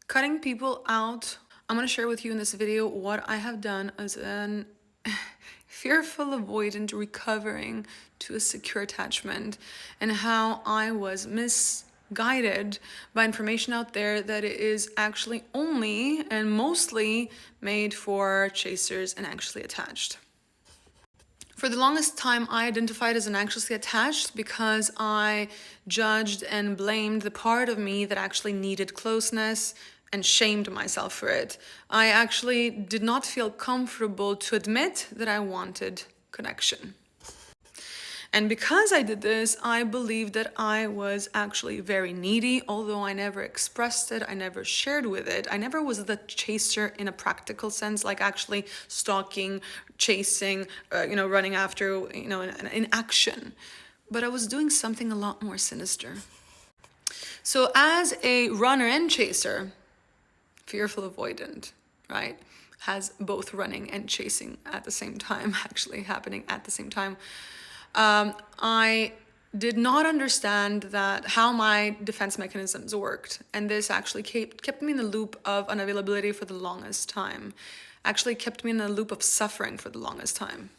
Cutting people out. I'm going to share with you in this video what I have done as an fearful avoidant recovering to a secure attachment, and how I was misguided by information out there that it is actually only and mostly made for chasers and anxiously attached. For the longest time, I identified as an anxiously attached because I judged and blamed the part of me that actually needed closeness and shamed myself for it. I actually did not feel comfortable to admit that I wanted connection. And because I did this, I believed that I was actually very needy, although I never expressed it, I never shared with it. I never was the chaser in a practical sense, like actually stalking, chasing, running after, in action. But I was doing something a lot more sinister. So as a runner and chaser, fearful avoidant, right, has both running and chasing at the same time, actually happening at the same time. I did not understand that how my defense mechanisms worked, and this actually kept me in the loop of unavailability for the longest time. Actually kept me in the loop of suffering for the longest time.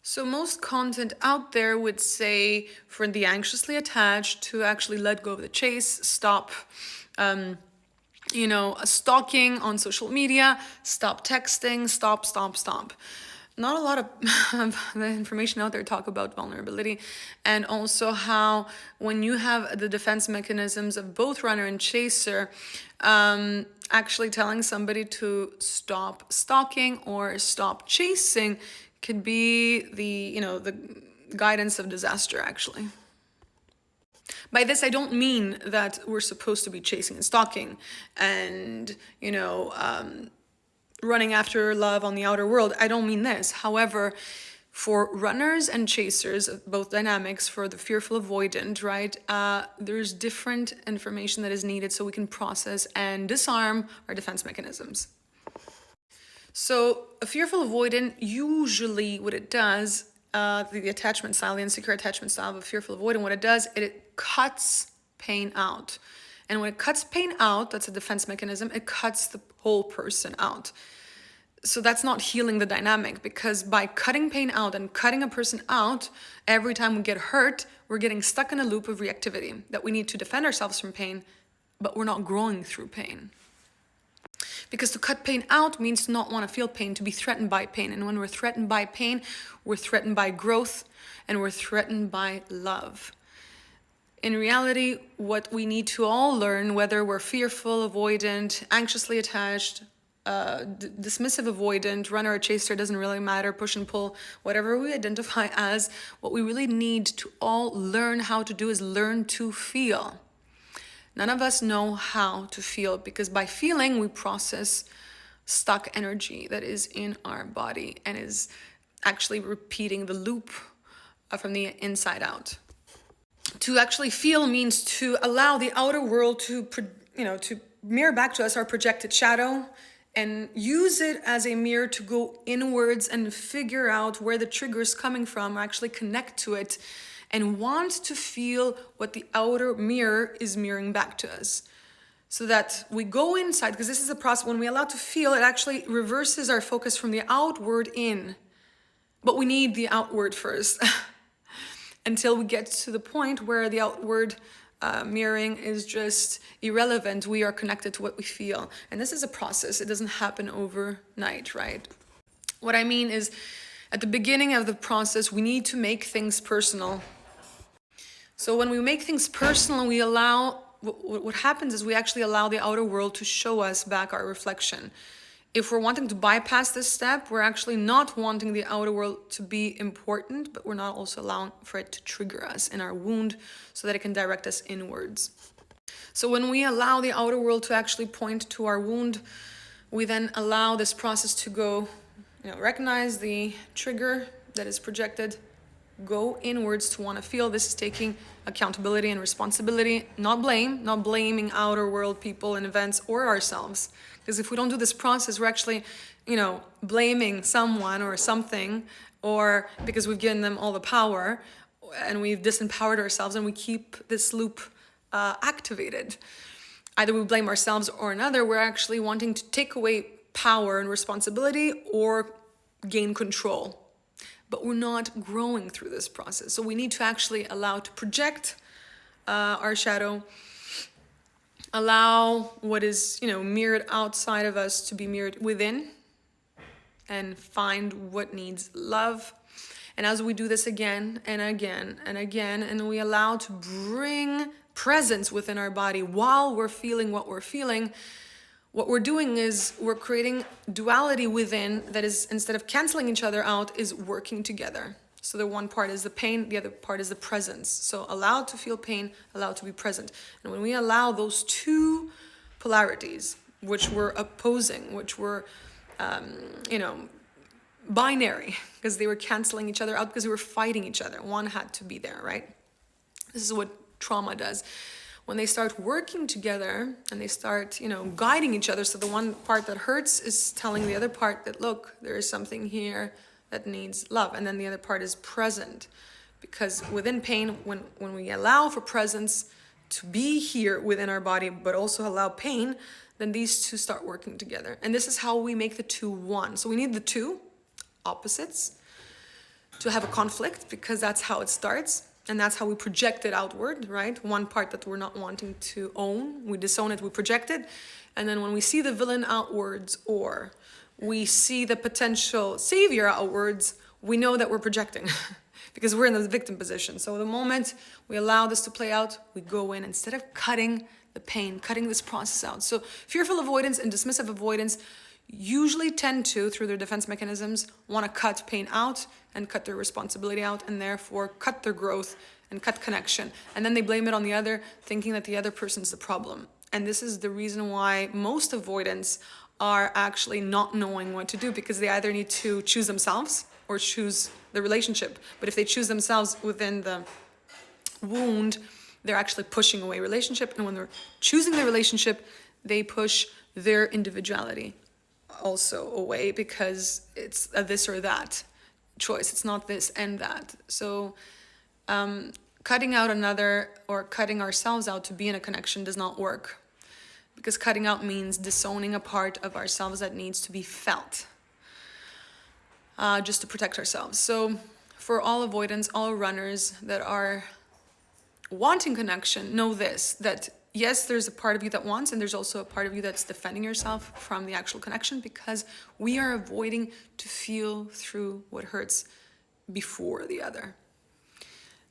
So most content out there would say for the anxiously attached to actually let go of the chase, stop stalking on social media, stop texting, stop. Not a lot of the information out there talk about vulnerability, and also how when you have the defense mechanisms of both runner and chaser, actually telling somebody to stop stalking or stop chasing could be the guidance of disaster, actually. By this, I don't mean that we're supposed to be chasing and stalking and, running after love on the outer world. I don't mean this. However, for runners and chasers, both dynamics, for the fearful avoidant, right, there's different information that is needed so we can process and disarm our defense mechanisms. So a fearful avoidant, usually what it does, the attachment style, the insecure attachment style of a fearful avoidant, what it does, it cuts pain out. And when it cuts pain out, that's a defense mechanism, it cuts the whole person out. So that's not healing the dynamic, because by cutting pain out and cutting a person out, every time we get hurt, we're getting stuck in a loop of reactivity that we need to defend ourselves from pain, but we're not growing through pain. Because to cut pain out means to not want to feel pain, to be threatened by pain. And when we're threatened by pain, we're threatened by growth, and we're threatened by love. In reality, what we need to all learn, whether we're fearful, avoidant, anxiously attached, dismissive avoidant, runner or chaser, doesn't really matter, push and pull, whatever we identify as, what we really need to all learn how to do is learn to feel. None of us know how to feel, because by feeling, we process stuck energy that is in our body and is actually repeating the loop from the inside out. To actually feel means to allow the outer world to mirror back to us our projected shadow, and use it as a mirror to go inwards and figure out where the trigger is coming from, or actually connect to it, and want to feel what the outer mirror is mirroring back to us. So that we go inside, because this is a process, when we allow to feel, it actually reverses our focus from the outward in. But we need the outward first, until we get to the point where the outward mirroring is just irrelevant. We are connected to what we feel. And this is a process. It doesn't happen overnight, right? What I mean is, at the beginning of the process, we need to make things personal. So when we make things personal, we allow, what happens is we actually allow the outer world to show us back our reflection. If we're wanting to bypass this step, we're actually not wanting the outer world to be important, but we're not also allowing for it to trigger us in our wound so that it can direct us inwards. So when we allow the outer world to actually point to our wound, we then allow this process to go, recognize the trigger that is projected, go inwards to want to feel. This is taking accountability and responsibility, not blaming outer world people and events or ourselves. Because if we don't do this process, we're actually, blaming someone or something, or because we've given them all the power and we've disempowered ourselves, and we keep this loop activated. either we blame ourselves or another, we're actually wanting to take away power and responsibility or gain control. But we're not growing through this process. So we need to actually allow to project our shadow, allow what is, mirrored outside of us to be mirrored within, and find what needs love. And as we do this again and again and again, and we allow to bring presence within our body while we're feeling what we're feeling, what we're doing is we're creating duality within that is, instead of canceling each other out, is working together. So the one part is the pain, the other part is the presence. So allow to feel pain, allow to be present. And when we allow those two polarities, which were opposing, which were, binary, because they were canceling each other out, because they were fighting each other. One had to be there, right? This is what trauma does. When they start working together and they start, guiding each other. So the one part that hurts is telling the other part that, look, there is something here that needs love. And then the other part is present. Because within pain, when we allow for presence to be here within our body, but also allow pain, then these two start working together. And this is how we make the two one. So we need the two opposites to have a conflict, because that's how it starts. And that's how we project it outward, right? One part that we're not wanting to own, we disown it, we project it. And then when we see the villain outwards, or we see the potential savior outwards, we know that we're projecting because we're in the victim position. So the moment we allow this to play out, we go in instead of cutting the pain, cutting this process out. So fearful avoidance and dismissive avoidance usually tend to, through their defense mechanisms, want to cut pain out and cut their responsibility out, and therefore cut their growth and cut connection. And then they blame it on the other, thinking that the other person's the problem. And this is the reason why most avoidants are actually not knowing what to do, because they either need to choose themselves or choose the relationship. But if they choose themselves within the wound, they're actually pushing away relationship. And when they're choosing the relationship, they push their individuality also away, because it's a this or that choice. It's not this and that. So cutting out another or cutting ourselves out to be in a connection does not work, because cutting out means disowning a part of ourselves that needs to be felt just to protect ourselves. So for all avoidants, all runners that are wanting connection, know this, that yes, there's a part of you that wants, and there's also a part of you that's defending yourself from the actual connection, because we are avoiding to feel through what hurts before the other.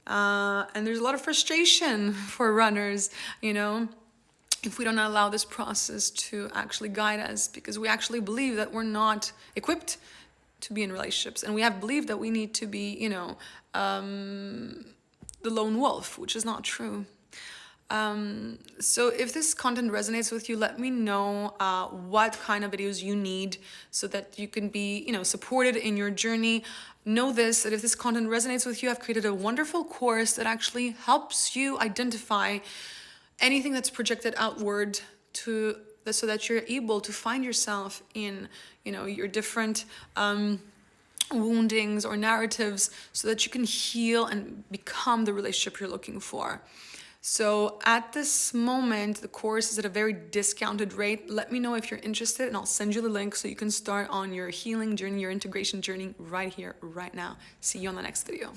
And there's a lot of frustration for runners, if we don't allow this process to actually guide us, because we actually believe that we're not equipped to be in relationships. And we have believed that we need to be, the lone wolf, which is not true. So if this content resonates with you, let me know what kind of videos you need so that you can be, supported in your journey. Know this, that if this content resonates with you, I've created a wonderful course that actually helps you identify anything that's projected outward so that you're able to find yourself in, your different woundings or narratives, so that you can heal and become the relationship you're looking for. So at this moment, the course is at a very discounted rate. Let me know if you're interested, and I'll send you the link so you can start on your healing journey, your integration journey right here, right now. See you on the next video.